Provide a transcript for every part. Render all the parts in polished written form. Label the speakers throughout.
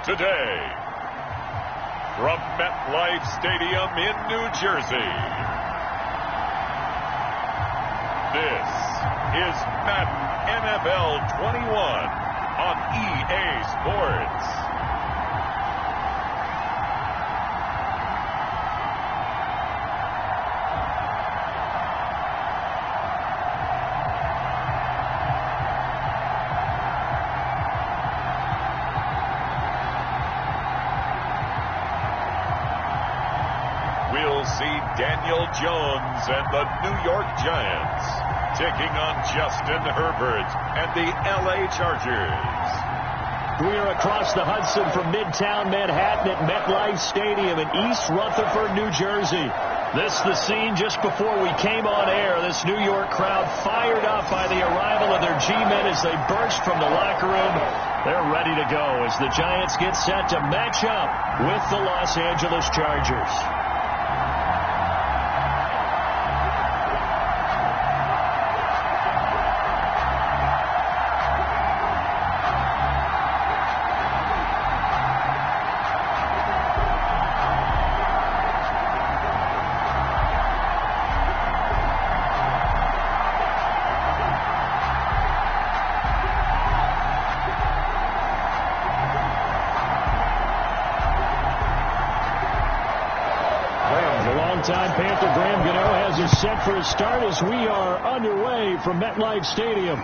Speaker 1: today. From MetLife Stadium in New Jersey, this is Madden NFL 21 on EA Sports. We'll see Daniel Jones and the New York Giants taking on Justin Herbert and the LA Chargers.
Speaker 2: We are across the Hudson from Midtown Manhattan at MetLife Stadium in East Rutherford, New Jersey. This the scene just before we came on air. This New York crowd fired up by the arrival of their G-men as they burst from the locker room. They're ready to go as the Giants get set to match up with the Los Angeles Chargers. Time Panther Graham Gano has us set for a start as we are underway from MetLife Stadium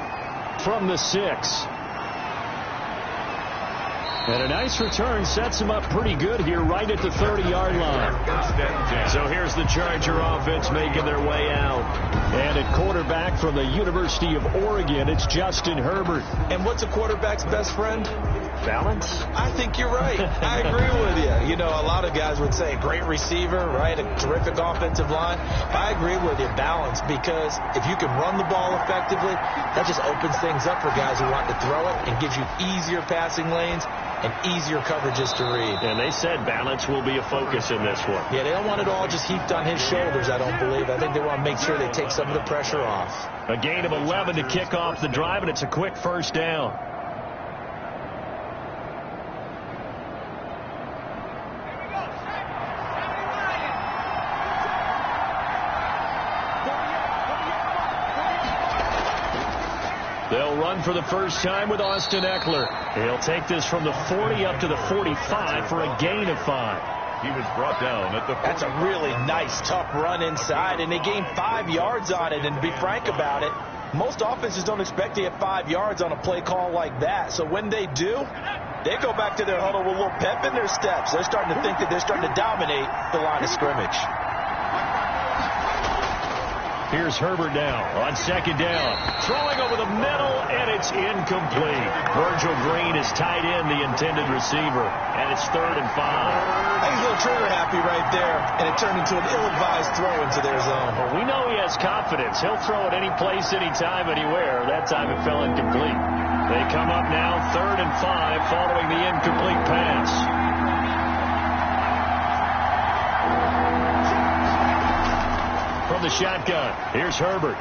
Speaker 2: from the 6. And a nice return sets him up pretty good here right at the 30-yard line. So here's the Charger offense making their way out. And at quarterback from the University of Oregon, it's Justin Herbert.
Speaker 3: And what's a quarterback's best friend?
Speaker 2: Balance?
Speaker 3: I think you're right. I agree with you. You know, a lot of guys would say a great receiver, right? A terrific offensive line. I agree with you, balance, because if you can run the ball effectively, that just opens things up for guys who want to throw it and gives you easier passing lanes and easier coverages to read.
Speaker 2: And they said balance will be a focus in this one.
Speaker 3: Yeah, they don't want it all just heaped on his shoulders, I don't believe. I think they want to make sure they take some of the pressure off.
Speaker 2: A gain of 11 to kick off the drive, and it's a quick first down. They'll run for the first time with Austin Eckler. He'll take this from the 40 up to the 45 for a gain of 5.
Speaker 1: He was brought down at the 40.
Speaker 3: That's a really nice, tough run inside, and they gained 5 yards on it. And to be frank about it, most offenses don't expect to get 5 yards on a play call like that. So when they do, they go back to their huddle with a little pep in their steps. They're starting to think that they're starting to dominate the line of scrimmage.
Speaker 2: Here's Herbert now on second down. Throwing over the middle, and it's incomplete. Virgil Green is tied in the intended receiver, and it's 3rd and 5.
Speaker 3: I think he's a little trigger happy right there, and it turned into an ill-advised throw into their zone.
Speaker 2: Well, we know he has confidence. He'll throw it any place, anytime, anywhere. That time it fell incomplete. They come up now 3rd and 5 following the incomplete pass. From the shotgun, here's Herbert.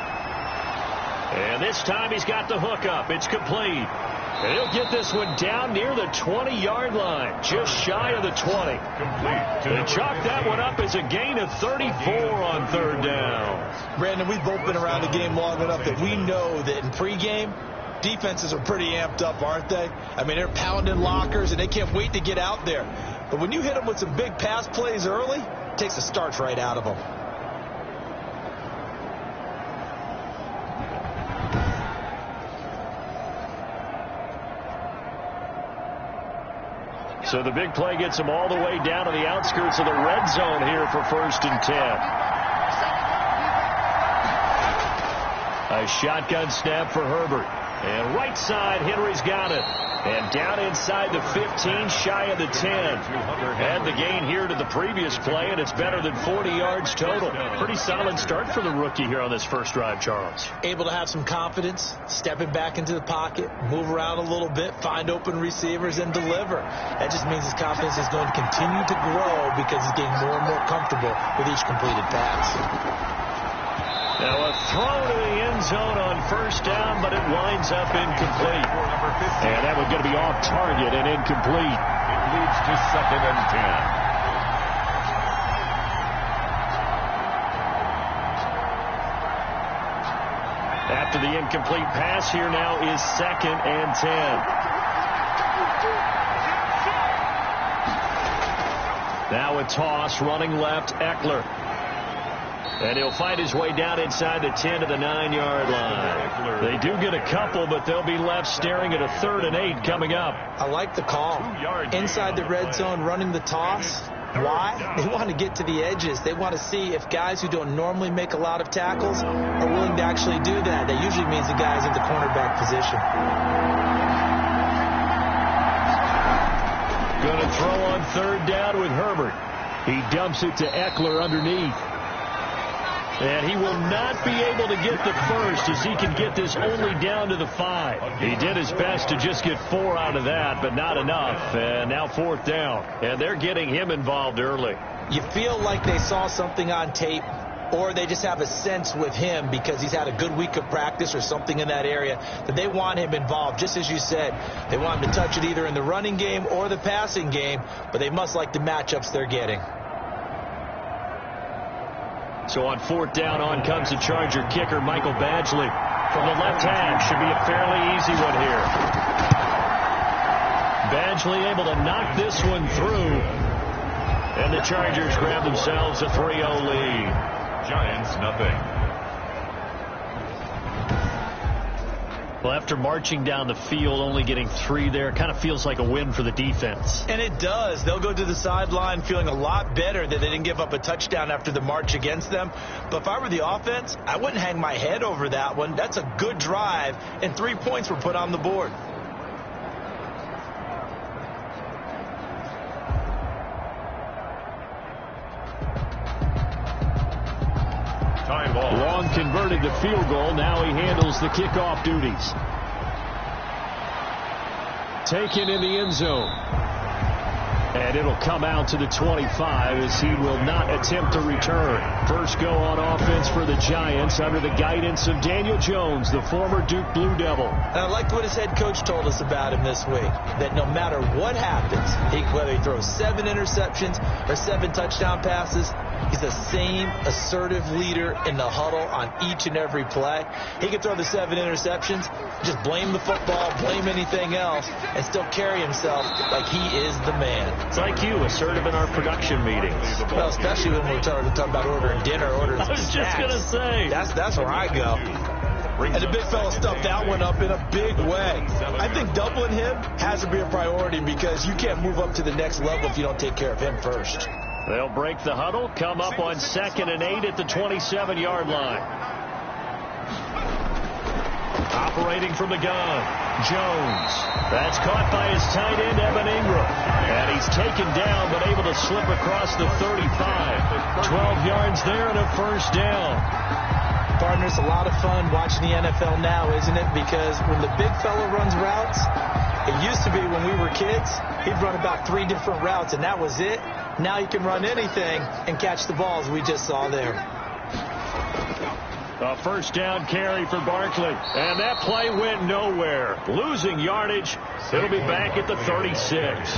Speaker 2: And this time he's got the hook up. It's complete. And he'll get this one down near the 20-yard line, just shy of the 20. And chalk that one up as a gain of 34 on 3rd down.
Speaker 3: Brandon, we've both been around the game long enough that we know that in pregame, defenses are pretty amped up, aren't they? I mean, they're pounding lockers, and they can't wait to get out there. But when you hit them with some big pass plays early, it takes the starch right out of them.
Speaker 2: So the big play gets him all the way down to the outskirts of the red zone here for 1st and 10. A shotgun snap for Herbert. And right side, Henry's got it. And down inside the 15, shy of the 10. And the gain here to the previous play, and it's better than 40 yards total. Pretty solid start for the rookie here on this first drive, Charles.
Speaker 3: Able to have some confidence, stepping back into the pocket, move around a little bit, find open receivers, and deliver. That just means his confidence is going to continue to grow because he's getting more and more comfortable with each completed pass.
Speaker 2: Now a throw to the end zone on 1st down, but it winds up incomplete. And that one's going to be off target and incomplete.
Speaker 1: leads to 2nd and 10.
Speaker 2: After the incomplete pass, here now is 2nd and 10. Now a toss, running left, Eckler. And he'll fight his way down inside the 10 to the 9-yard line. They do get a couple, but they'll be left staring at a 3rd and 8 coming up.
Speaker 3: I like the call. Inside the red zone, running the toss. Why? They want to get to the edges. They want to see if guys who don't normally make a lot of tackles are willing to actually do that. That usually means the guy's in the cornerback position.
Speaker 2: Going to throw on 3rd down with Herbert. He dumps it to Eckler underneath. And he will not be able to get the first as he can get this only down to the 5. He did his best to just get 4 out of that, but not enough. And now 4th down. And they're getting him involved early.
Speaker 3: You feel like they saw something on tape, or they just have a sense with him because he's had a good week of practice or something in that area that they want him involved. Just as you said, they want him to touch it either in the running game or the passing game, but they must like the matchups they're getting.
Speaker 2: So on 4th down, on comes the Charger kicker, Michael Badgley. From the left hand, should be a fairly easy one here. Badgley able to knock this one through. And the Chargers grab themselves a 3-0 lead.
Speaker 1: Giants, nothing.
Speaker 2: Well, after marching down the field, only getting 3 there, kind of feels like a win for the defense.
Speaker 3: And it does. They'll go to the sideline feeling a lot better that they didn't give up a touchdown after the march against them. But if I were the offense, I wouldn't hang my head over that one. That's a good drive, and 3 points were put on the board.
Speaker 1: Time ball.
Speaker 2: Long converted the field goal. Now he handles the kickoff duties. Taken in the end zone. And it'll come out to the 25 as he will not attempt to return. First go on offense for the Giants under the guidance of Daniel Jones, the former Duke Blue Devil.
Speaker 3: And I liked what his head coach told us about him this week, that no matter what happens, whether he throws 7 interceptions or 7 touchdown passes, he's the same assertive leader in the huddle on each and every play. He can throw the 7 interceptions, just blame the football, blame anything else, and still carry himself like he is the man.
Speaker 2: It's like you, assertive in our production meetings.
Speaker 3: Well, especially when we're talking about ordering dinner, ordering
Speaker 2: I was
Speaker 3: snacks.
Speaker 2: just going to say.
Speaker 3: That's where I go. And the big fella stuffed that one up in a big way. I think doubling him has to be a priority because you can't move up to the next level if you don't take care of him first.
Speaker 2: They'll break the huddle, come up on 2nd and 8 at the 27-yard line. Operating from the gun, Jones. That's caught by his tight end, Evan Ingram. And he's taken down, but able to slip across the 35. 12 yards there and a first down.
Speaker 3: Partner, it's a lot of fun watching the NFL now, isn't it? Because when the big fella runs routes, it used to be when we were kids, he'd run about 3 different routes, and that was it. Now he can run anything and catch the balls we just saw there.
Speaker 2: A first down carry for Barkley. And that play went nowhere. Losing yardage. It'll be back at the 36.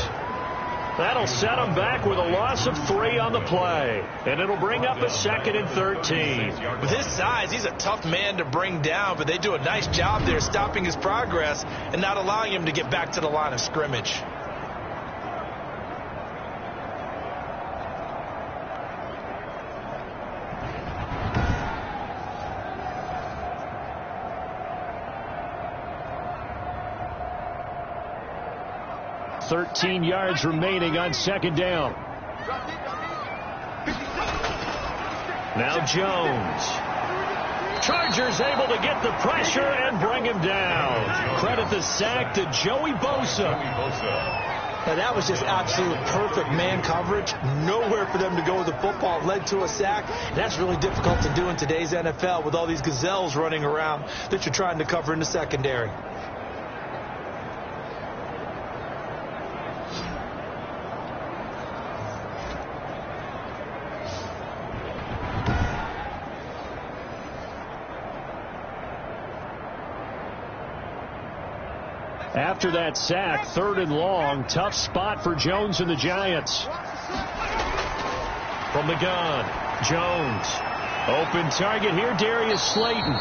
Speaker 2: That'll set him back with a loss of 3 on the play. And it'll bring up a 2nd and 13.
Speaker 3: With his size, he's a tough man to bring down, but they do a nice job there stopping his progress and not allowing him to get back to the line of scrimmage.
Speaker 2: .13 yards remaining on 2nd down. Now Jones. Chargers able to get the pressure and bring him down. Credit the sack to Joey Bosa.
Speaker 3: Now that was just absolute perfect man coverage. Nowhere for them to go with the football. Led to a sack. And that's really difficult to do in today's NFL with all these gazelles running around that you're trying to cover in the secondary.
Speaker 2: After that sack, 3rd and long. Tough spot for Jones and the Giants. From the gun, Jones. Open target here, Darius Slayton.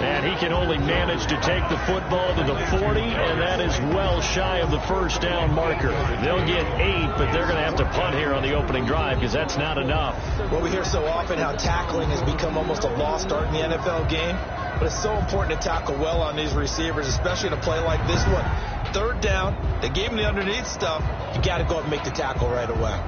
Speaker 2: And he can only manage to take the football to the 40, and that is well shy of the first down marker. They'll get 8, but they're going to have to punt here on the opening drive because that's not enough.
Speaker 3: Well, we hear so often how tackling has become almost a lost art in the NFL game, but it's so important to tackle well on these receivers, especially in a play like this one. 3rd down, they gave him the underneath stuff. You got to go up and make the tackle right away.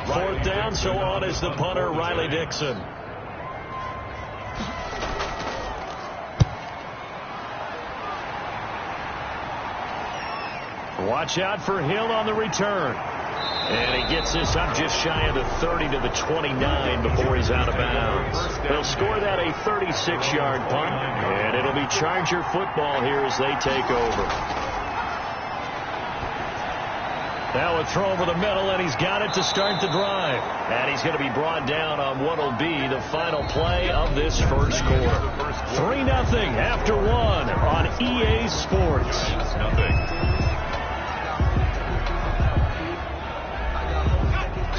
Speaker 2: Fourth down, so on is the punter, Riley Dixon. Watch out for Hill on the return. And he gets this up just shy of the 30 to the 29 before he's out of bounds. They'll score that a 36-yard punt, and it'll be Charger football here as they take over. Now a throw over the middle, and he's got it to start the drive. And he's going to be brought down on what will be the final play of this first quarter. 3-0 after 1 on EA Sports.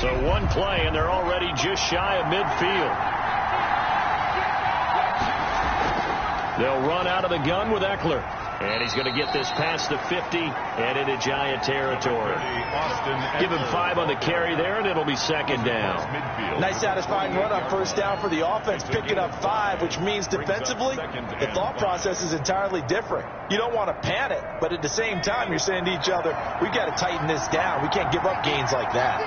Speaker 2: So one play, and they're already just shy of midfield. They'll run out of the gun with Eckler. And he's going to get this past the 50 and into Giant territory. Give him 5 on the carry there, and it'll be 2nd down.
Speaker 3: Nice satisfying run on 1st down for the offense, picking up 5, which means defensively, the thought process is entirely different. You don't want to panic, but at the same time, you're saying to each other, we've got to tighten this down. We can't give up gains like that.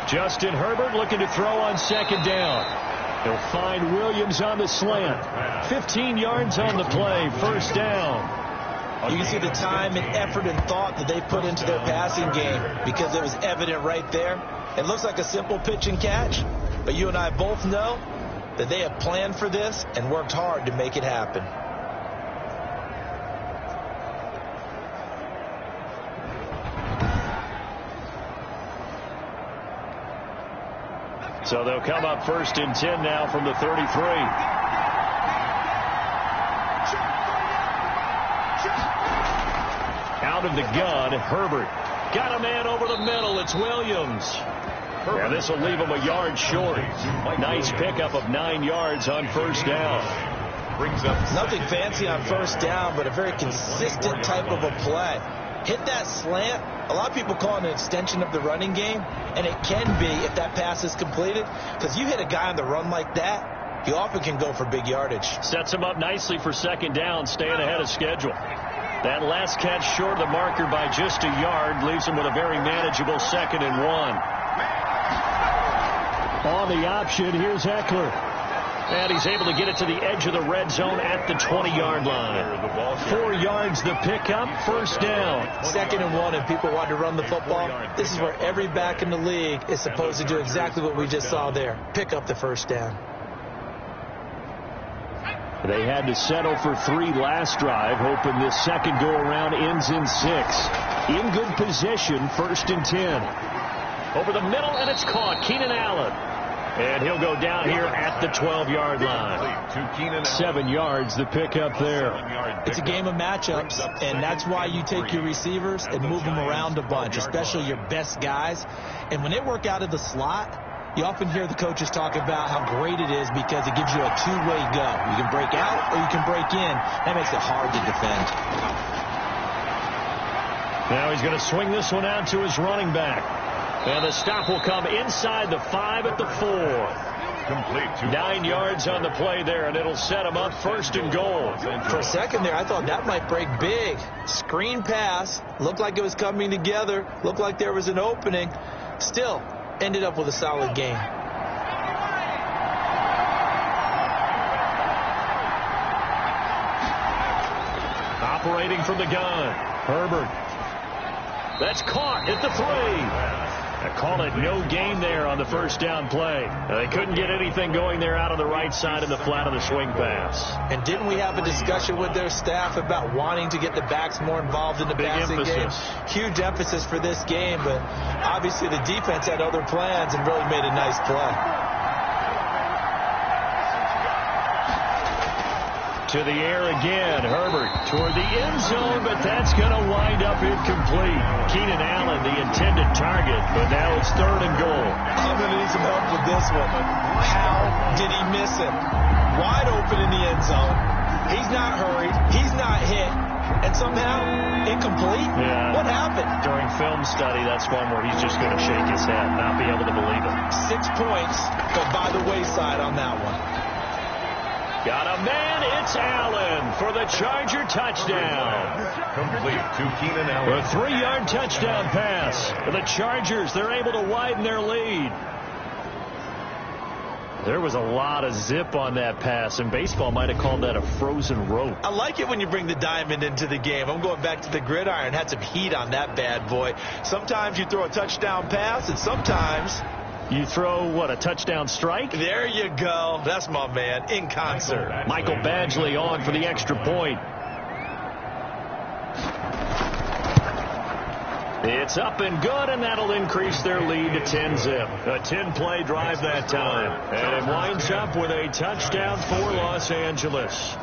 Speaker 2: Justin Herbert looking to throw on 2nd down. He'll find Williams on the slant. 15 yards on the play. 1st down.
Speaker 3: You can see the time and effort and thought that they put into their passing game because it was evident right there. It looks like a simple pitch and catch, but you and I both know that they have planned for this and worked hard to make it happen.
Speaker 2: So they'll come up 1st and 10 now from the 33. Out of the gun, Herbert. Got a man over the middle. It's Williams. And this will leave him a yard short. Nice pickup of 9 yards on 1st down.
Speaker 3: Brings up nothing fancy on 1st down, but a very consistent type of a play. Hit that slant. A lot of people call it an extension of the running game, and it can be if that pass is completed, because you hit a guy on the run like that, he often can go for big yardage.
Speaker 2: Sets him up nicely for 2nd down, staying ahead of schedule. That last catch short of the marker by just a yard leaves him with a very manageable 2nd and 1. On the option, here's Eckler. And he's able to get it to the edge of the red zone at the 20-yard line. 4 yards the pickup, 1st down.
Speaker 3: 2nd and 1, and people want to run the football. This is where every back in the league is supposed to do exactly what we just saw there. Pick up the 1st down.
Speaker 2: They had to settle for 3 last drive, hoping this second go-around ends in 6. In good position, 1st and 10. Over the middle, and it's caught. Keenan Allen. And he'll go down here at the 12-yard line. 7 yards, the pickup there.
Speaker 3: It's a game of matchups, and that's why you take your receivers and move them around a bunch, especially your best guys. And when they work out of the slot, you often hear the coaches talk about how great it is because it gives you a two-way go. You can break out or you can break in. That makes it hard to defend.
Speaker 2: Now he's going to swing this one out to his running back. And the stop will come inside the 5 at the 4. 9 yards on the play there, and it'll set him up 1st and goal.
Speaker 3: For a second there, I thought that might break big. Screen pass. Looked like it was coming together. Looked like there was an opening. Still, ended up with a solid game.
Speaker 2: Operating from the gun, Herbert. That's caught at the 3. Call it no gain there on the first down play. They couldn't get anything going there out on the right side of the flat of the swing pass.
Speaker 3: And didn't we have a discussion with their staff about wanting to get the backs more involved in the passing game? Huge emphasis for this game, but obviously the defense had other plans and really made a nice play.
Speaker 2: To the air again. Herbert toward the end zone, but that's going to wind up incomplete. Keenan Allen, the intended target, but now it's 3rd and goal.
Speaker 3: I'm going to need some help with this one. How did he miss it? Wide open in the end zone. He's not hurried. He's not hit. And somehow, incomplete?
Speaker 2: Yeah.
Speaker 3: What happened?
Speaker 2: During film study, that's one where he's just going to shake his head, not be able to believe it.
Speaker 3: 6 points go by the wayside on that one.
Speaker 2: Got a man, it's Allen for the Charger touchdown.
Speaker 1: Complete to Keenan Allen.
Speaker 2: A 3-yard touchdown pass. The Chargers, they're able to widen their lead. There was a lot of zip on that pass, and baseball might have called that a frozen rope.
Speaker 3: I like it when you bring the diamond into the game. I'm going back to the gridiron. Had some heat on that bad boy. Sometimes you throw a touchdown pass, and sometimes
Speaker 2: you throw, what, a touchdown strike?
Speaker 3: There you go. That's my man, in concert.
Speaker 2: Michael Badgley on for the extra point. It's up and good, and that'll increase their lead to 10-zip. A 10-play drive that time. And it winds up with a touchdown for Los Angeles.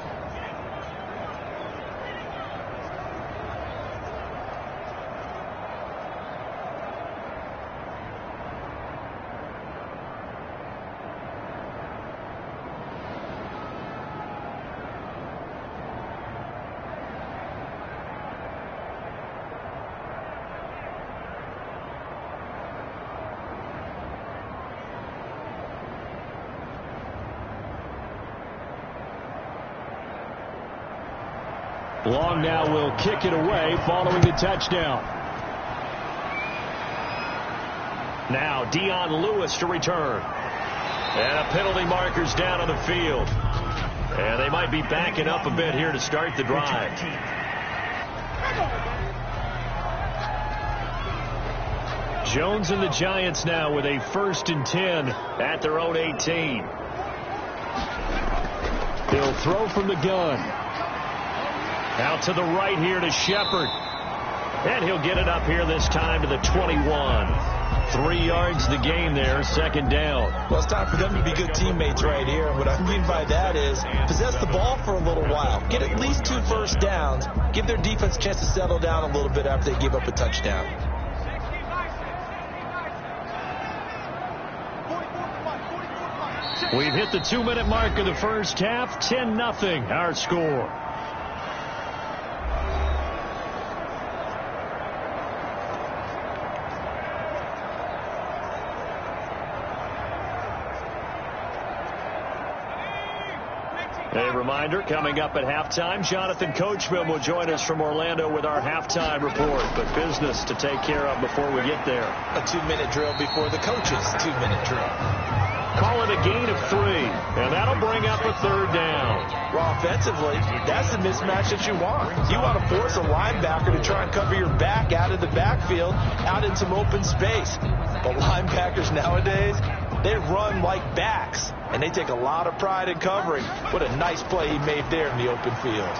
Speaker 2: Long now will kick it away following the touchdown. Now Dion Lewis to return. And a penalty marker's down on the field. And they might be backing up a bit here to start the drive. Jones and the Giants now with a 1st and 10 at their own 18. He'll throw from the gun. Out to the right here to Shepard. And he'll get it up here this time to the 21. 3 yards the game there, 2nd down.
Speaker 3: Well, it's time for them to be good teammates right here. And what I mean by that is possess the ball for a little while. Get at least 2 first downs. Give their defense a chance to settle down a little bit after they give up a touchdown.
Speaker 2: We've hit the 2-minute mark of the first half. 10-0 our score. A reminder, coming up at halftime, Jonathan Coachman will join us from Orlando with our halftime report. But business to take care of before we get there.
Speaker 3: A 2-minute drill before the coach's 2-minute drill.
Speaker 2: Call it a gain of 3, and that'll bring up a 3rd down.
Speaker 3: Well, offensively, that's the mismatch that you want. You want to force a linebacker to try and cover your back out of the backfield, out in some open space. But linebackers nowadays, they run like backs, and they take a lot of pride in covering. What a nice play he made there in the open field.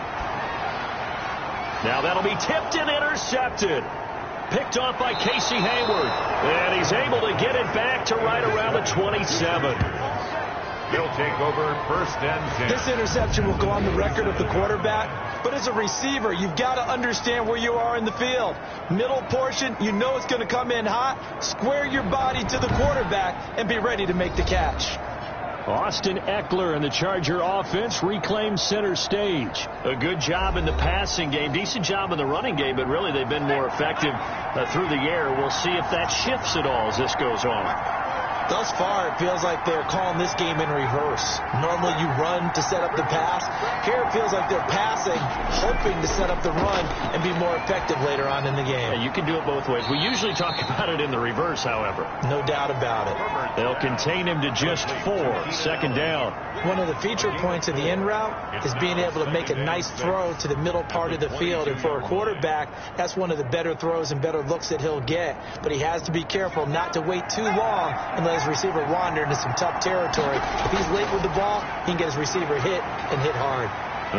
Speaker 2: Now that'll be tipped and intercepted. Picked off by Casey Hayward. And he's able to get it back to right around the 27.
Speaker 1: He'll take over 1st and 10.
Speaker 3: This interception will go on the record of the quarterback. But as a receiver, you've got to understand where you are in the field. Middle portion, you know it's going to come in hot. Square your body to the quarterback and be ready to make the catch.
Speaker 2: Austin Eckler and the Charger offense reclaimed center stage. A good job in the passing game, decent job in the running game, but really they've been more effective through the air. We'll see if that shifts at all as this goes on.
Speaker 3: Thus far, it feels like they're calling this game in reverse. Normally you run to set up the pass. Here it feels like they're passing, hoping to set up the run and be more effective later on in the game.
Speaker 2: Yeah, you can do it both ways. We usually talk about it in the reverse, however.
Speaker 3: No doubt about it.
Speaker 2: They'll contain him to just 4. Second down.
Speaker 3: One of the feature points of the in route is being able to make a nice throw to the middle part of the field. And for a quarterback, that's one of the better throws and better looks that he'll get. But he has to be careful not to wait too long and let his receiver wander into some tough territory. If he's late with the ball, he can get his receiver hit and hit hard.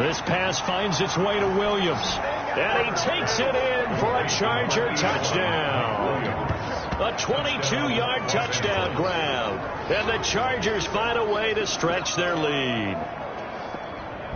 Speaker 2: This pass finds its way to Williams. And he takes it in for a Charger touchdown. A 22-yard touchdown grab. And the Chargers find a way to stretch their lead.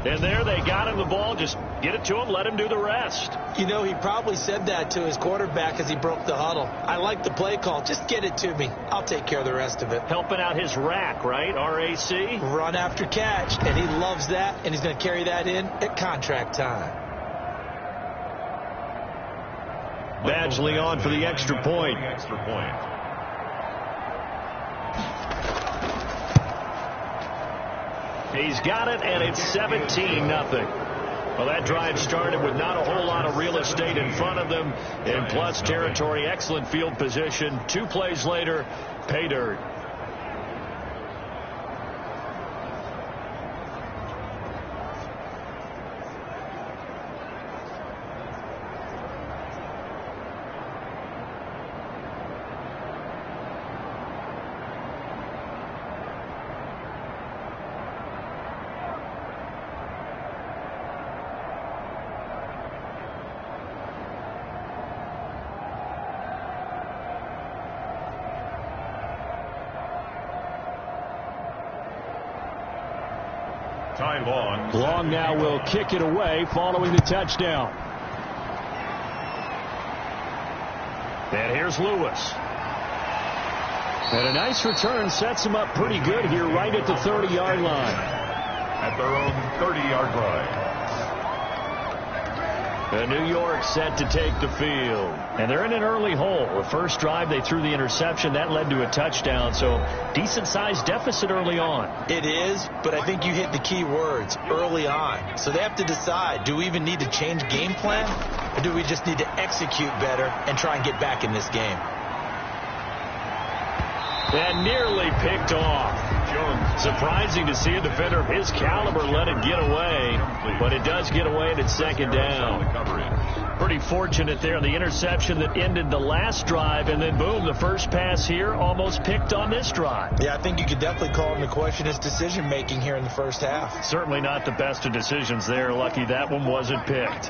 Speaker 2: And there they got him the ball. Just get it to him, let him do the rest.
Speaker 3: You know, he probably said that to his quarterback as he broke the huddle. I like the play call. Just get it to me. I'll take care of the rest of it.
Speaker 2: Helping out his rack, right? R-A-C?
Speaker 3: Run after catch. And he loves that, and he's going to carry that in at contract time.
Speaker 2: Badgley on for the extra point. He's got it, and it's 17-0. Well, that drive started with not a whole lot of real estate in front of them. In plus territory, excellent field position. 2 plays later, pay dirt. Long now will kick it away following the touchdown. And here's Lewis. And a nice return sets him up pretty good here right at the 30-yard line.
Speaker 1: At their own 30-yard line.
Speaker 2: And New York set to take the field. And they're in an early hole. The first drive, they threw the interception. That led to a touchdown. So decent-sized deficit early on.
Speaker 3: It is, but I think you hit the key words, early on. So they have to decide, do we even need to change game plan? Or do we just need to execute better and try and get back in this game?
Speaker 2: And nearly picked off. Surprising to see a defender of his caliber let it get away, but it does get away and it's second down. Pretty fortunate there, the interception that ended the last drive, and then boom, the first pass here almost picked on this drive.
Speaker 3: Yeah, I think you could definitely call him to question his decision-making here in the first half.
Speaker 2: Certainly not the best of decisions there. Lucky that one wasn't picked.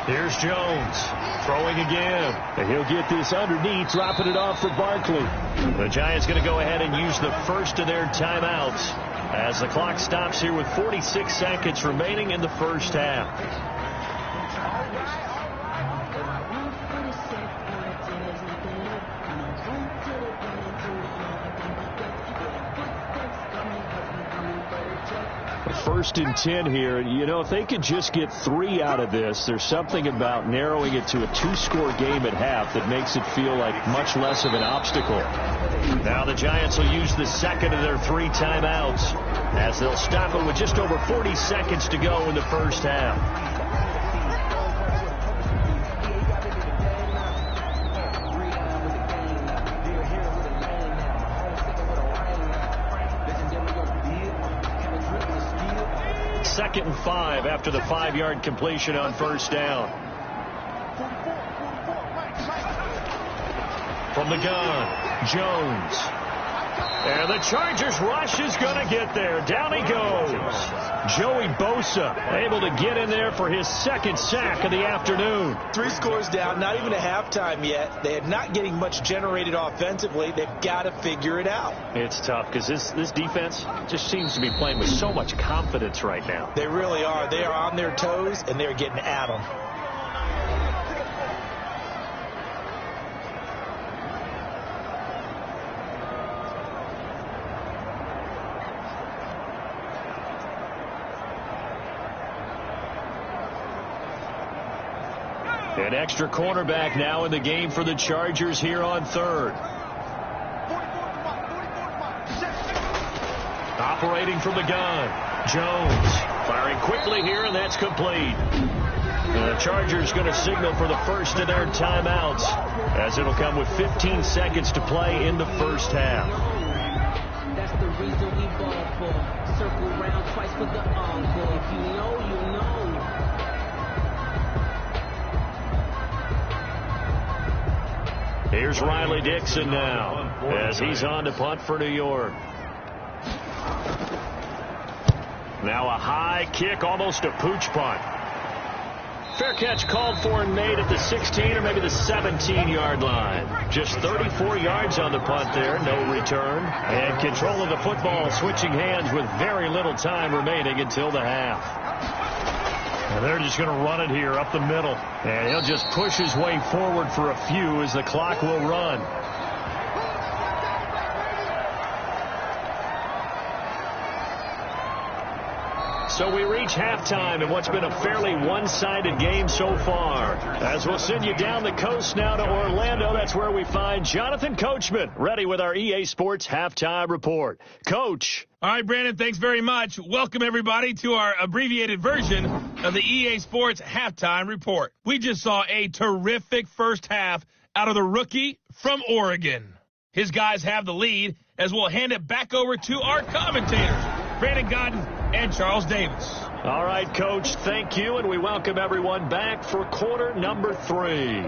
Speaker 2: Here's Jones. Throwing again. And he'll get this underneath, dropping it off for Barkley. The Giants going to go ahead and use the first of their timeouts as the clock stops here with 46 seconds remaining in the first half. First and 10 here. You know, if they could just get 3 out of this, there's something about narrowing it to a 2-score game at half that makes it feel like much less of an obstacle. Now the Giants will use the second of their 3 timeouts as they'll stop it with just over 40 seconds to go in the first half. Second and 5 after the 5-yard completion on first down. From the gun, Jones. And the Chargers rush is going to get there. Down he goes. Joey Bosa able to get in there for his second sack of the afternoon.
Speaker 3: 3 scores down, not even a halftime yet. They are not getting much generated offensively. They've got to figure it out.
Speaker 2: It's tough because this defense just seems to be playing with so much confidence right now.
Speaker 3: They really are. They are on their toes, and they're getting at them.
Speaker 2: An extra cornerback now in the game for the Chargers here on third. operating from the gun. Jones firing quickly here, and that's complete. The Chargers going to signal for the first of their timeouts, as it'll come with 15 seconds to play in the first half.
Speaker 4: That's the reason we ball for. Circle around twice for the encore. If you know, you know.
Speaker 2: Here's Riley Dixon now, as he's on to punt for New York. Now a high kick, almost a pooch punt. Fair catch called for and made at the 16 or maybe the 17-yard line. Just 34 yards on the punt there, no return. And control of the football switching hands with very little time remaining until the half. And they're just going to run it here up the middle. And he'll just push his way forward for a few as the clock will run. So we reach halftime in what's been a fairly one-sided game so far. As we'll send you down the coast now to Orlando, that's where we find Jonathan Coachman, ready with our EA Sports Halftime Report. Coach.
Speaker 5: All right, Brandon, thanks very much. Welcome, everybody, to our abbreviated version of the EA Sports Halftime Report. We just saw a terrific first half out of the rookie from Oregon. His guys have the lead, as we'll hand it back over to our commentators, Brandon Godden and Charles Davis.
Speaker 2: All right, Coach, thank you, and we welcome everyone back for quarter number 3.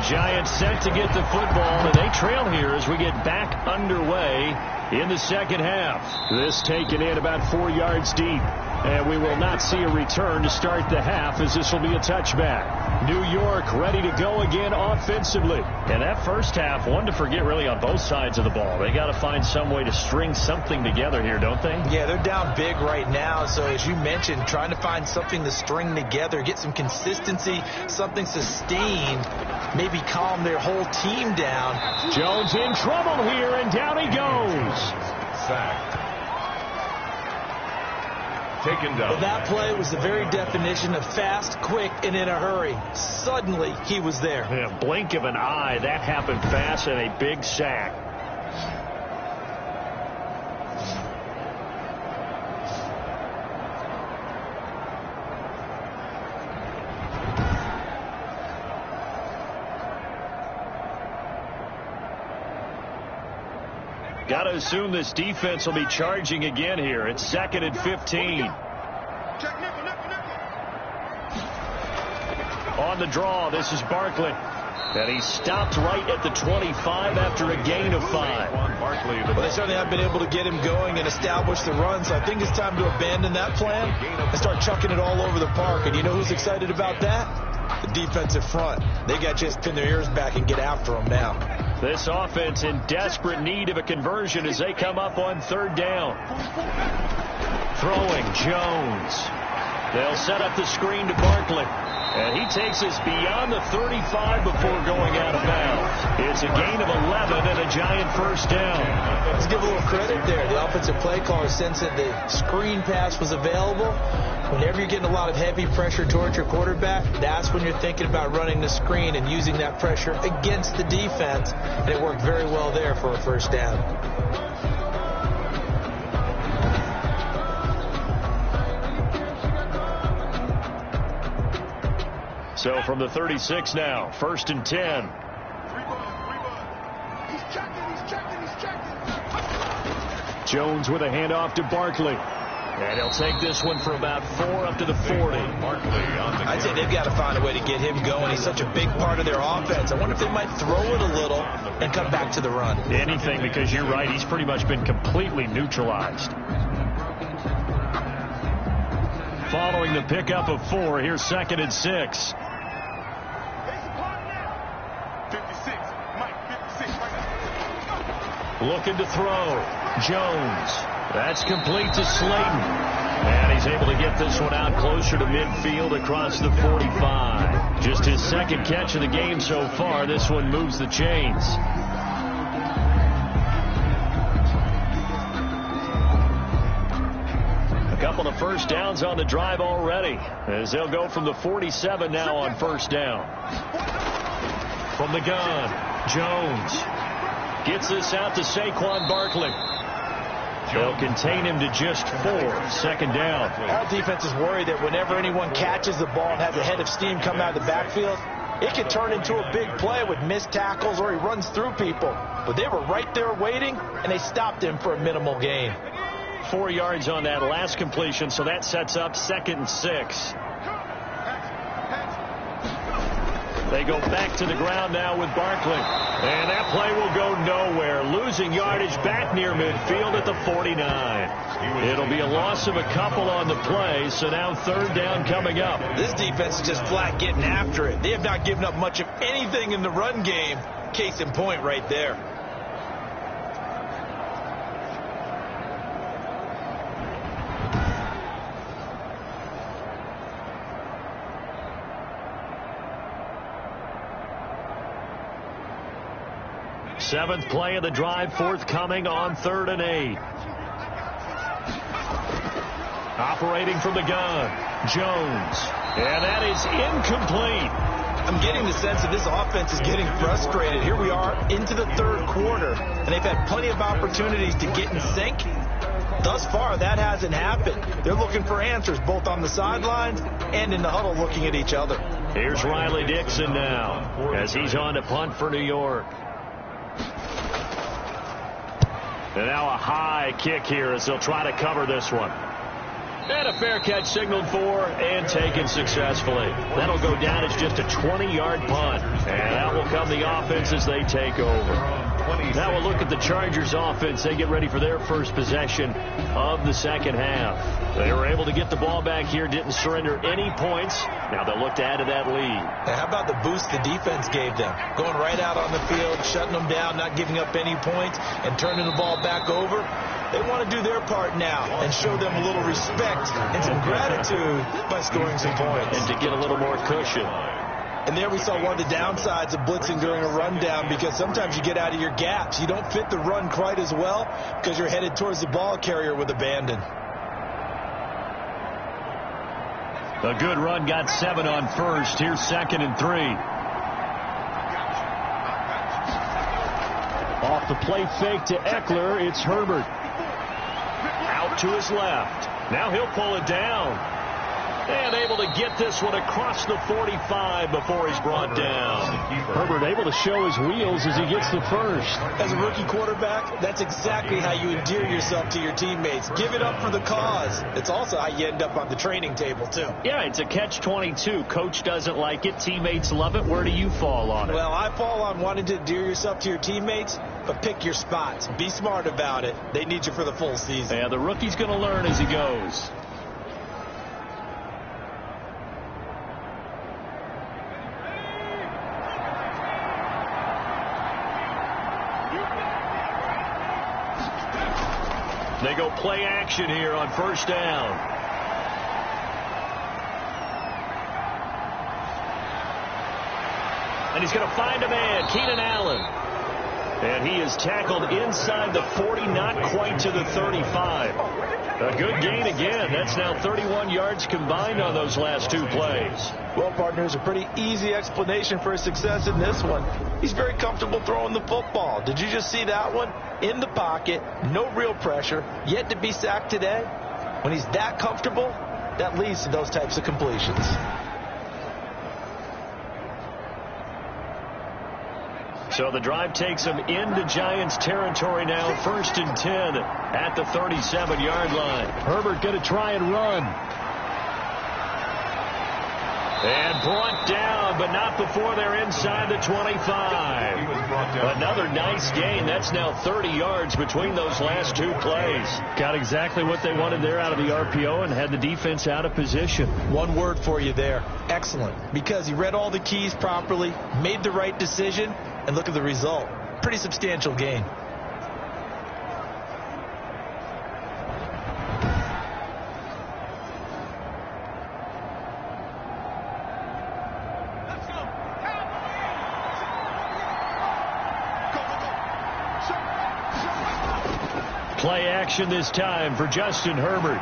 Speaker 2: Giants set to get the football, and they trail here as we get back underway in the second half. This taken in about 4 yards deep, and we will not see a return to start the half, as this will be a touchback. New York ready to go again offensively. And that first half, one to forget really on both sides of the ball. They got to find some way to string something together here, don't they?
Speaker 3: Yeah, they're down big right now. So as you mentioned, trying to find something to string together, get some consistency, something sustained, maybe calm their whole team down.
Speaker 2: Jones in trouble here, and down he goes.
Speaker 1: Sacked. Taken down.
Speaker 3: Well, that play was the very definition of fast, quick, and in a hurry. Suddenly, he was there.
Speaker 2: In a blink of an eye, that happened fast, and a big sack. Got to assume this defense will be charging again here. It's 2nd and 15. On the draw, this is Barkley. And he stopped right at the 25 after a gain of 5.
Speaker 3: Well, they certainly have been able to get him going and establish the run, so I think it's time to abandon that plan and start chucking it all over the park. And you know who's excited about that? The defensive front. They got to just pin their ears back and get after him now.
Speaker 2: This offense in desperate need of a conversion as they come up on 3rd down. Throwing Jones. They'll set up the screen to Barkley. And he takes us beyond the 35 before going out of bounds. It's a gain of 11 and a Giant first down.
Speaker 3: Let's give a little credit there. The offensive play caller sensed that the screen pass was available. Whenever you're getting a lot of heavy pressure towards your quarterback, that's when you're thinking about running the screen and using that pressure against the defense. And it worked very well there for a first down.
Speaker 2: So from the 36 now, 1st and 10.
Speaker 6: He's checking.
Speaker 2: Jones with a handoff to Barkley. And he'll take this one for about 4 up to the 40.
Speaker 3: I'd say they've got to find a way to get him going. He's such a big part of their offense. I wonder if they might throw it a little and come back to the run.
Speaker 2: Anything, because you're right. He's pretty much been completely neutralized. Following the pickup of 4, here's 2nd and 6.
Speaker 6: 56.
Speaker 2: Looking to throw. Jones. That's complete to Slayton. And he's able to get this one out closer to midfield across the 45. Just his second catch of the game so far. This one moves the chains. A couple of first downs on the drive already, as they'll go from the 47 now on first down. From the gun, Jones gets this out to Saquon Barkley. They'll contain him to just 4. Second down.
Speaker 3: All defense is worried that whenever anyone catches the ball and has a head of steam come out of the backfield, it can turn into a big play with missed tackles or he runs through people. But they were right there waiting, and they stopped him for a minimal gain.
Speaker 2: 4 yards on that last completion, so that sets up 2nd and 6. They go back to the ground now with Barkley. And that play will go nowhere. Losing yardage back near midfield at the 49. It'll be a loss of a couple on the play, so now 3rd down coming up.
Speaker 3: This defense is just flat getting after it. They have not given up much of anything in the run game. Case in point right there.
Speaker 2: Seventh play of the drive forthcoming on 3rd and 8. Operating from the gun, Jones. And that is incomplete.
Speaker 3: I'm getting the sense that this offense is getting frustrated. Here we are into the 3rd quarter, and they've had plenty of opportunities to get in sync. Thus far, that hasn't happened. They're looking for answers both on the sidelines and in the huddle looking at each other.
Speaker 2: Here's Riley Dixon now as he's on to punt for New York. And now a high kick here as they'll try to cover this one. And a fair catch signaled for and taken successfully. That'll go down as just a 20-yard punt. And out will come the offense as they take over. Now we'll look at the Chargers offense. They get ready for their first possession of the second half. They were able to get the ball back here, didn't surrender any points. Now they'll look to add to that lead.
Speaker 3: Now how about the boost the defense gave them? Going right out on the field, shutting them down, not giving up any points, and turning the ball back over. They want to do their part now and show them a little respect and some gratitude by scoring some points.
Speaker 2: And to get a little more cushion.
Speaker 3: And there we saw one of the downsides of blitzing during a rundown, because sometimes you get out of your gaps. You don't fit the run quite as well because you're headed towards the ball carrier with abandon.
Speaker 2: A good run got 7 on first. Here's 2nd and 3. Off the play fake to Eckler, it's Herbert. Out to his left. Now he'll pull it down. And able to get this one across the 45 before he's brought down. Herbert able to show his wheels as he gets the first.
Speaker 3: As a rookie quarterback, that's exactly how you endear yourself to your teammates. Give it up for the cause. It's also how you end up on the training table, too.
Speaker 2: Yeah, it's a catch-22. Coach doesn't like it. Teammates love it. Where do you fall on it?
Speaker 3: Well, I fall on wanting to endear yourself to your teammates, but pick your spots. Be smart about it. They need you for the full season.
Speaker 2: Yeah, the rookie's going to learn as he goes. They go play action here on first down. And he's going to find a man, Keenan Allen. And he is tackled inside the 40, not quite to the 35. A good gain again. That's now 31 yards combined on those last 2 plays.
Speaker 3: Well, partners, a pretty easy explanation for his success in this one. He's very comfortable throwing the football. Did you just see that one? In the pocket, no real pressure, yet to be sacked today. When he's that comfortable, that leads to those types of completions.
Speaker 2: So the drive takes him into Giants territory now. 1st and 10 at the 37-yard line. Herbert going to try and run. And brought down, but not before they're inside the 25. Another nice gain. That's now 30 yards between those last 2 plays. Got exactly what they wanted there out of the RPO and had the defense out of position.
Speaker 3: One word for you there. Excellent. Because he read all the keys properly, made the right decision, and look at the result. Pretty substantial gain.
Speaker 2: action this time for Justin Herbert.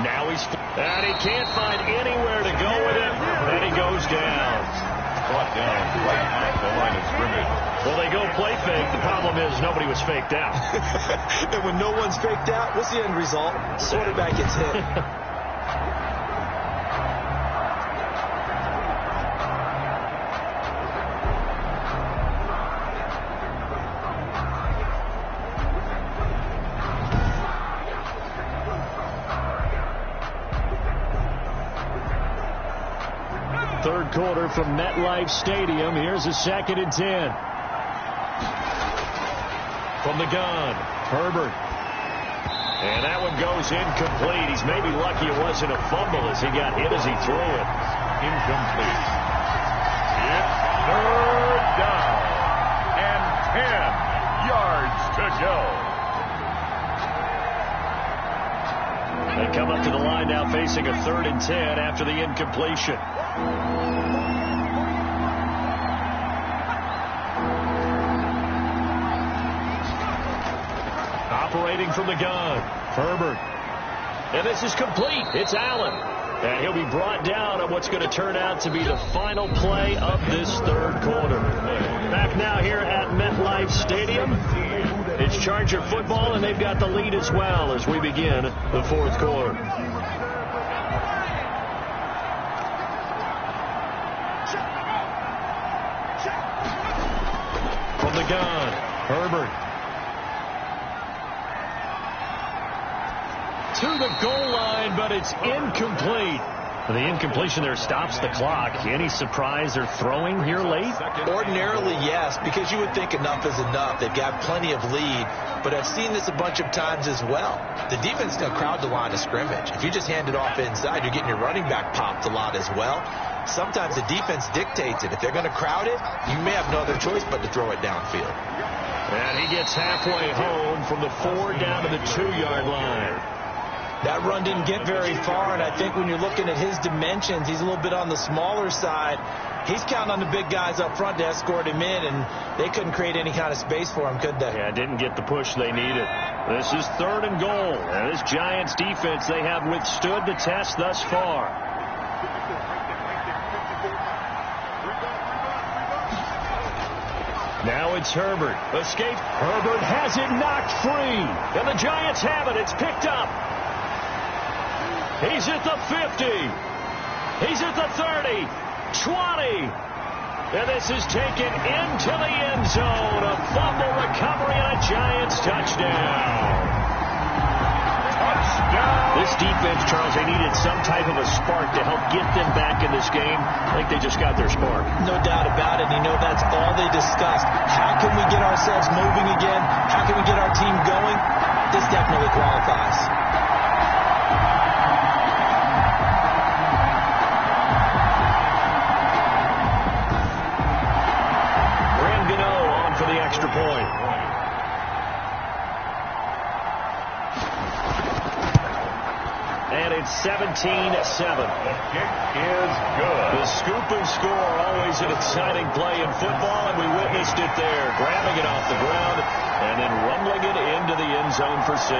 Speaker 2: Now and he can't find anywhere to go with it, and he goes down.
Speaker 1: Brought down right at the line of scrimmage.
Speaker 2: Well, they go play fake. The problem is nobody was faked out.
Speaker 3: And when no one's faked out, what's the end result? The quarterback gets hit.
Speaker 2: Third quarter from MetLife Stadium. Here's a 2nd and 10. From the gun, Herbert. And that one goes incomplete. He's maybe lucky it wasn't a fumble as he got hit as he threw it.
Speaker 1: Incomplete. It's 3rd down and 10 yards to go.
Speaker 2: They come up to the line now facing a 3rd and 10 after the incompletion. Operating from the gun, Herbert. And this is complete. It's Allen. And he'll be brought down on what's going to turn out to be the final play of this 3rd quarter. Back now here at MetLife Stadium. It's Charger football, and they've got the lead as well as we begin the 4th quarter. From the gun, Herbert. To the goal line, but it's incomplete. The incompletion there stops the clock. Any surprise they're throwing here late?
Speaker 3: Ordinarily, yes, because you would think enough is enough. They've got plenty of lead, but I've seen this a bunch of times as well. The defense is going to crowd the line of scrimmage. If you just hand it off inside, you're getting your running back popped a lot as well. Sometimes the defense dictates it. If they're going to crowd it, you may have no other choice but to throw it downfield.
Speaker 2: And he gets halfway home from the 4 down to the 2-yard line.
Speaker 3: That run didn't get very far, and I think when you're looking at his dimensions, he's a little bit on the smaller side. He's counting on the big guys up front to escort him in, and they couldn't create any kind of space for him, could they?
Speaker 2: Yeah, didn't get the push they needed. This is 3rd and goal. And this Giants defense, they have withstood the test thus far. Now it's Herbert. Escape. Herbert has it knocked free. And the Giants have it. It's picked up. He's at the 50. He's at the 30. 20. And this is taken into the end zone. A fumble recovery and a Giants touchdown. This defense, Charles, they needed some type of a spark to help get them back in this game. I think they just got their spark.
Speaker 3: No doubt about it. You know, that's all they discussed. How can we get ourselves moving again? How can we get our team going? This definitely qualifies.
Speaker 2: Extra point. And it's 17-7.
Speaker 1: The kick is good.
Speaker 2: The scoop and score, always an exciting play in football, and we witnessed it there. Grabbing it off the ground and then rumbling it into the end zone for 6.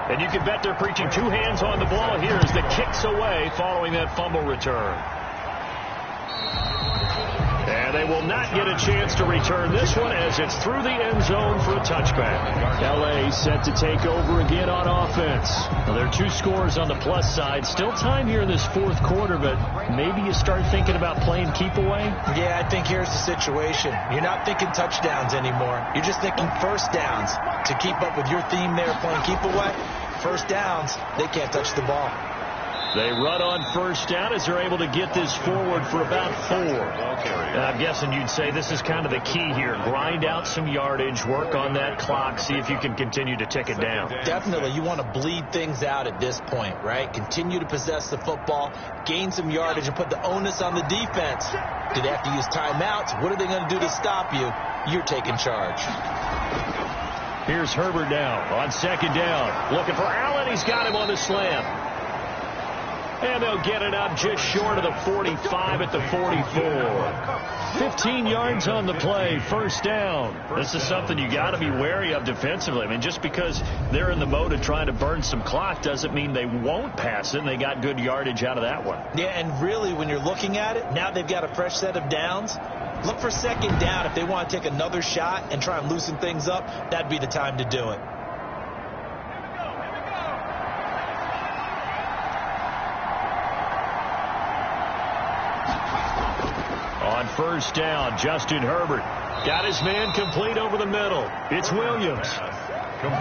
Speaker 2: And you can bet they're preaching 2 hands on the ball here as the kick's away following that fumble return. And they will not get a chance to return this one as it's through the end zone for a touchback. L.A. set to take over again on offense. Now, there are 2 scores on the plus side. Still time here in this 4th quarter, but maybe you start thinking about playing keep away?
Speaker 3: Yeah, I think here's the situation. You're not thinking touchdowns anymore. You're just thinking first downs. To keep up with your theme there, playing keep away, first downs, they can't touch the ball.
Speaker 2: They run on first down as they're able to get this forward for about 4. And I'm guessing you'd say this is kind of the key here. Grind out some yardage, work on that clock, see if you can continue to tick it down.
Speaker 3: Definitely. You want to bleed things out at this point, right? Continue to possess the football, gain some yardage, and put the onus on the defense. Do they have to use timeouts? What are they going to do to stop you? You're taking charge.
Speaker 2: Here's Herbert now on second down. Looking for Allen. He's got him on the slam. And they'll get it up just short of the 45 at the 44. 15 yards on the play, first down. This is something you got to be wary of defensively. I mean, just because they're in the mode of trying to burn some clock doesn't mean they won't pass it, and they got good yardage out of that one.
Speaker 3: Yeah, and really, when you're looking at it, now they've got a fresh set of downs. Look for second down. If they want to take another shot and try and loosen things up, that'd be the time to do it.
Speaker 2: On first down, Justin Herbert got his man complete over the middle. It's Williams.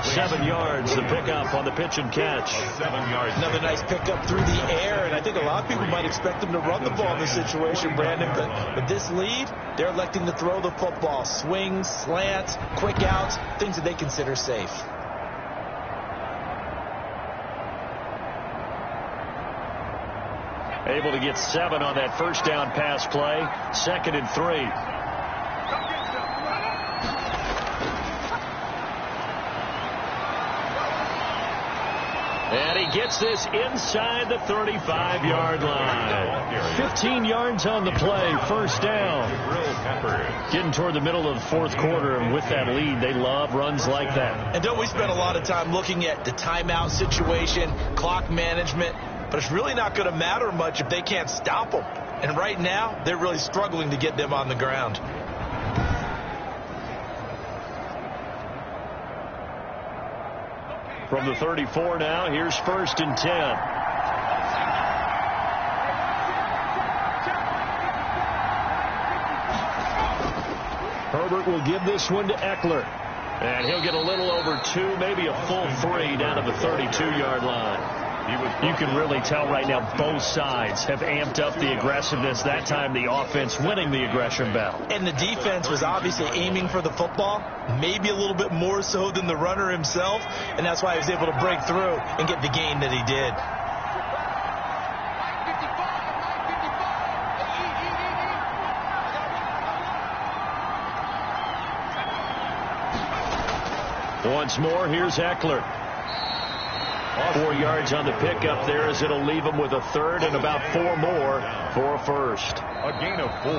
Speaker 2: 7 yards, the pickup on the pitch and catch.
Speaker 1: 7 yards.
Speaker 3: Another nice pickup through the air, and I think a lot of people might expect him to run the ball in this situation, Brandon, but with this lead, they're electing to throw the football. Swings, slants, quick outs, things that they consider safe.
Speaker 2: Able to get 7 on that first down pass play. 2nd and 3. And he gets this inside the 35-yard line. 15 yards on the play, first down. Getting toward the middle of the fourth quarter, and with that lead, they love runs like that.
Speaker 3: And don't we spend a lot of time looking at the timeout situation, clock management, but it's really not going to matter much if they can't stop them. And right now, they're really struggling to get them on the ground.
Speaker 2: From the 34 now, here's 1st and 10. Herbert will give this one to Eckler. And he'll get a little over 2, maybe a full 3 down to the 32-yard line. You can really tell right now both sides have amped up the aggressiveness. That time the offense winning the aggression battle.
Speaker 3: And the defense was obviously aiming for the football, maybe a little bit more so than the runner himself, and that's why he was able to break through and get the gain that he did.
Speaker 2: Once more, here's Eckler. 4 yards on the pickup there as it'll leave him with a 3rd and about 4 more for a first.
Speaker 1: A gain of 4.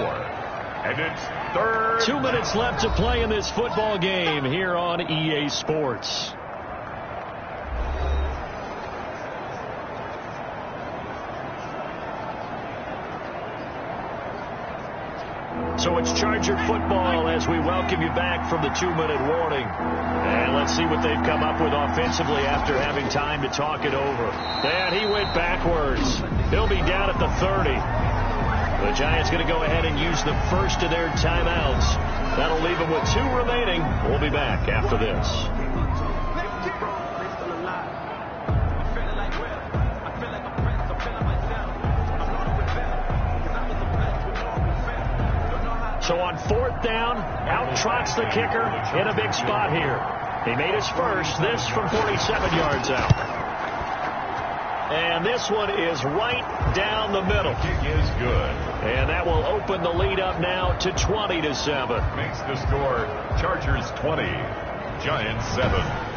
Speaker 1: And it's 3rd.
Speaker 2: 2 minutes left to play in this football game here on EA Sports. So it's Charger football as we welcome you back from the 2-minute warning. And let's see what they've come up with offensively after having time to talk it over. And he went backwards. He'll be down at the 30. The Giants going to go ahead and use the first of their timeouts. That'll leave them with 2 remaining. We'll be back after this. So on 4th down, out trots the kicker in a big spot here. He made his first, this from 47 yards out. And this one is right down the middle.
Speaker 1: Kick is good.
Speaker 2: And that will open the lead up now to 20-7.
Speaker 1: Makes the score Chargers 20, Giants 7.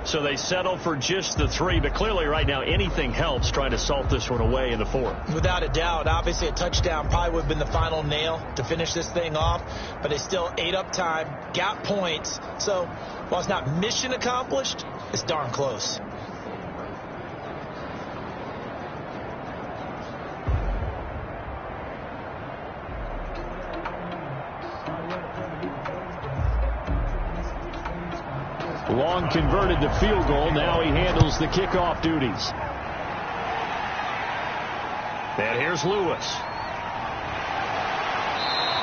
Speaker 2: So they settle for just the 3, but clearly right now anything helps trying to salt this one away in the 4th.
Speaker 3: Without a doubt, obviously a touchdown probably would have been the final nail to finish this thing off, but they still ate up time, got points. So while it's not mission accomplished, it's darn close.
Speaker 2: Long converted to field goal. Now he handles the kickoff duties. And here's Lewis.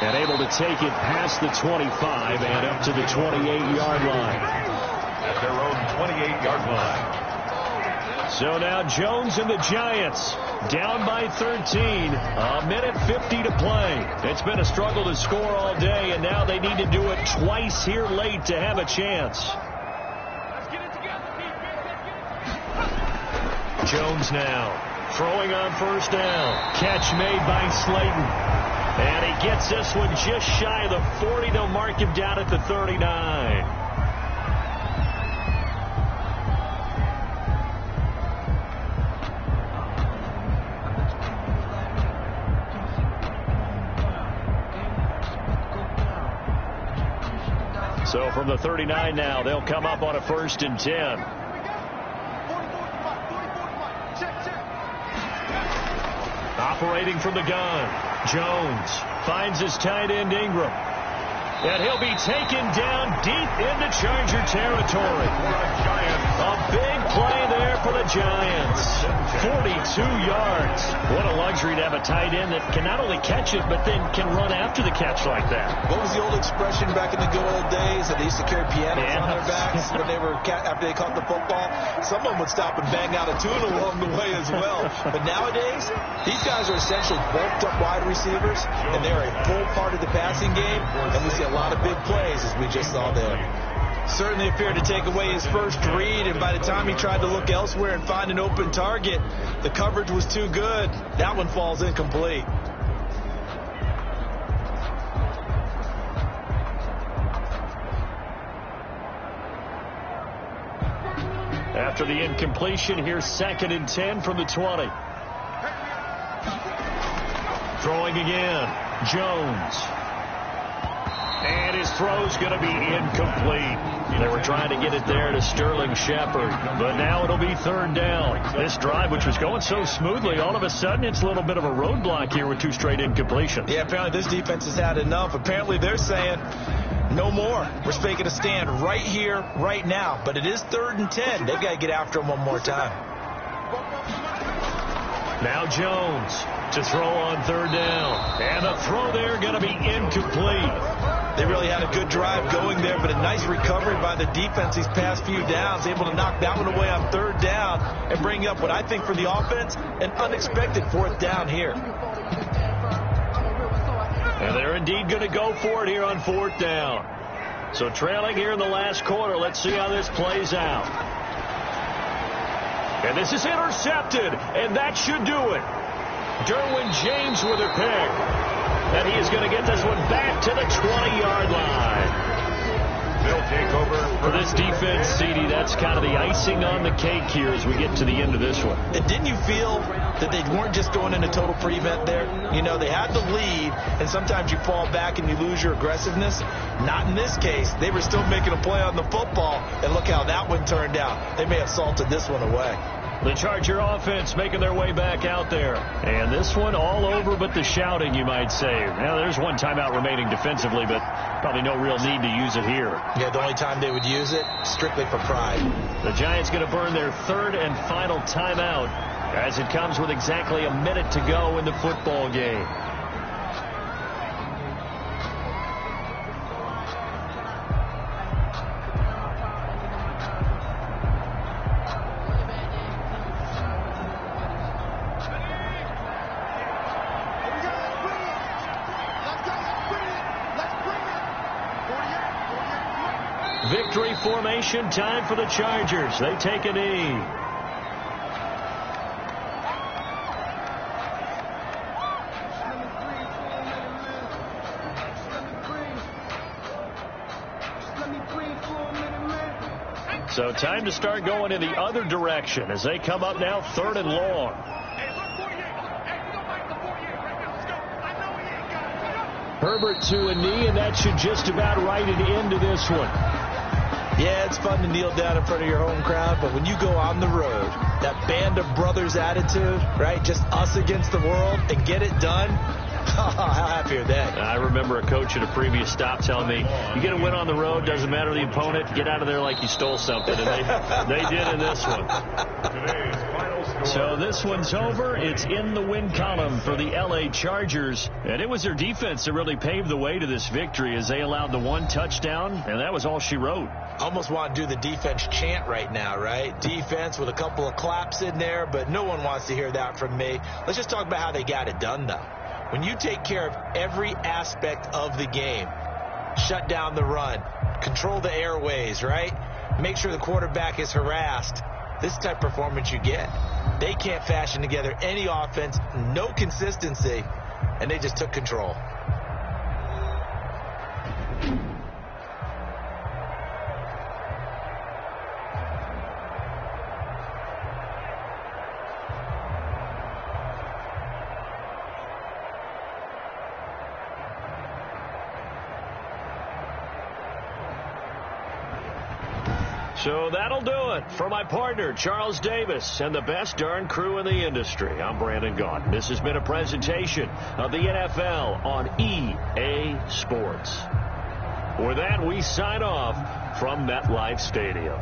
Speaker 2: And able to take it past the 25 and up to the 28-yard line.
Speaker 1: At their own 28-yard line.
Speaker 2: So now Jones and the Giants down by 13. A minute 50 to play. It's been a struggle to score all day, and now they need to do it twice here late to have a chance. Jones now throwing on first down. Catch made by Slayton. And he gets this one just shy of the 40. They'll mark him down at the 39. So from the 39 now, they'll come up on a 1st and 10. Operating from the gun, Jones finds his tight end Ingram. And he'll be taken down deep into Charger territory. A big play there for the Giants. 42 yards. What a luxury to have a tight end that can not only catch it, but then can run after the catch like that.
Speaker 3: What was the old expression back in the good old days that they used to carry pianos on their backs when they were after they caught the football? Someone would stop and bang out a tune along the way as well. But nowadays, these guys are essentially bulked up wide receivers, and they're a full part of the passing game, and we see a lot of big plays as we just saw there. Certainly appeared to take away his first read, and by the time he tried to look elsewhere and find an open target, the coverage was too good. That one falls incomplete.
Speaker 2: After the incompletion, here's 2nd and 10 from the 20. Throwing again, Jones. And his throw's going to be incomplete. They were trying to get it there to Sterling Shepard, but now it'll be 3rd down. This drive, which was going so smoothly, all of a sudden it's a little bit of a roadblock here with 2 straight incompletions.
Speaker 3: Yeah, apparently this defense has had enough. Apparently they're saying no more. We're making a stand right here, right now. But it is 3rd and 10. They've got to get after him one more time.
Speaker 2: Now Jones to throw on 3rd down. And the throw there going to be incomplete.
Speaker 3: They really had a good drive going there, but a nice recovery by the defense these past few downs, able to knock that one away on 3rd down and bring up what I think for the offense, an unexpected 4th down here.
Speaker 2: And they're indeed going to go for it here on 4th down. So trailing here in the last quarter, let's see how this plays out. And this is intercepted, and that should do it. Derwin James with a pick. And he is going to get this one back to the 20-yard line.
Speaker 1: They'll take over
Speaker 2: for this defense, CD. That's kind of the icing on the cake here as we get to the end of this one.
Speaker 3: And didn't you feel that they weren't just going into total prevent there? You know, they had the lead, and sometimes you fall back and you lose your aggressiveness. Not in this case. They were still making a play on the football, and look how that one turned out. They may have salted this one away.
Speaker 2: The Charger offense making their way back out there. And this one all over but the shouting, you might say. Now, there's one timeout remaining defensively, but probably no real need to use it here.
Speaker 3: Yeah, the only time they would use it, strictly for pride.
Speaker 2: The Giants going to burn their 3rd and final timeout as it comes with exactly a minute to go in the football game. Victory formation time for the Chargers. They take a knee. So time to start going in the other direction as they come up now 3rd and long. Herbert to a knee, and that should just about write it into this one.
Speaker 3: Yeah, it's fun to kneel down in front of your home crowd, but when you go on the road, that band of brothers attitude, right, just us against the world, and get it done, how happy are they?
Speaker 2: I remember a coach at a previous stop telling me, you get a win on the road, doesn't matter the opponent, get out of there like you stole something, and they did in this one.
Speaker 1: Today's final score.
Speaker 2: So this one's over. It's in the win column for the LA Chargers. And it was their defense that really paved the way to this victory as they allowed the one touchdown, and that was all she wrote.
Speaker 3: Almost want to do the defense chant right now, right? Defense with a couple of claps in there, but no one wants to hear that from me. Let's just talk about how they got it done, though. When you take care of every aspect of the game, shut down the run, control the airways, right? Make sure the quarterback is harassed. This type of performance you get. They can't fashion together any offense, no consistency, and they just took control.
Speaker 2: So that'll do it for my partner, Charles Davis, and the best darn crew in the industry. I'm Brandon Gaudin. This has been a presentation of the NFL on EA Sports. With that, we sign off from MetLife Stadium.